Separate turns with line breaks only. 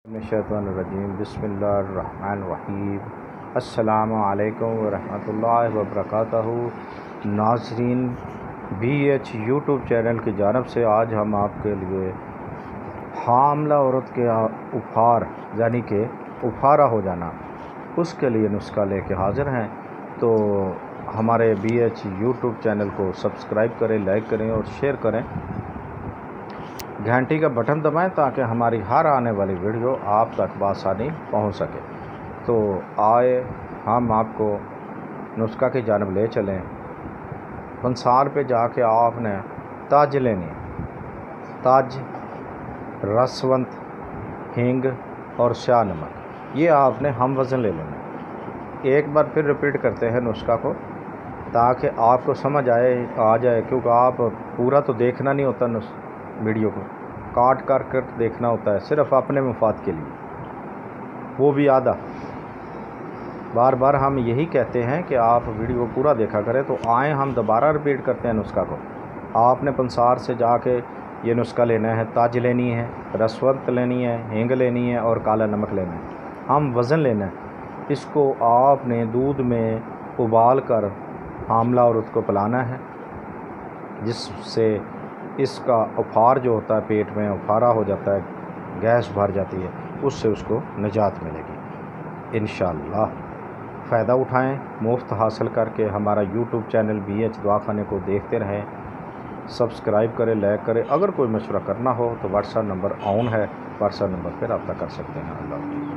शैतानिर्रजीम बिस्मिल्लाहिर्रहमानिर्रहीम। अस्सलामु अलैकुम वरहमतुल्लाहि वबरकातुहू। नाज़रीन, BH यूट्यूब चैनल की जानब से आज हम आपके लिए हामला औरत के उफार यानी कि उफारा हो जाना, उसके लिए नुस्खा लेके हाज़िर हैं। तो हमारे BH यूट्यूब चैनल को सब्सक्राइब करें, लाइक करें और शेयर करें। घंटी का बटन दबाएं ताकि हमारी हर आने वाली वीडियो आप तक बआसानी पहुंच सके। तो आए हम आपको नुस्खा की जानब ले चलें। पंसार पे जाके आपने ताज लेनी है। ताज, रसवंत, हींग और स्याह नमक, ये आपने हम वज़न ले लेना है। एक बार फिर रिपीट करते हैं नुस्खा को ताकि आपको समझ आ जाए, क्योंकि आप पूरा तो देखना नहीं होता, वीडियो को काट कर देखना होता है सिर्फ अपने मुफाद के लिए, वो भी आधा। बार बार हम यही कहते हैं कि आप वीडियो पूरा देखा करें। तो आए हम दोबारा रिपीट करते हैं नुस्खा को। आपने पंसार से जाके ये नुस्खा लेना है। ताज लेनी है, रसवंत लेनी है, हींग लेनी है और काला नमक लेना है। हम वज़न लेना है। इसको आपने दूध में उबाल कर हामला औरत को पिलाना है, जिससे इसका उफार जो होता है, पेट में उफारा हो जाता है, गैस भर जाती है, उससे उसको निजात मिलेगी इंशाअल्लाह। फ़ायदा उठाएं, मुफ्त हासिल करके हमारा यूट्यूब चैनल BH दवाखाने को देखते रहें। सब्सक्राइब करें, लाइक करें। अगर कोई मशवरा करना हो तो व्हाट्सएप नंबर ऑन है, व्हाट्सएप नंबर पर रब्ता कर सकते हैं। अल्लाह।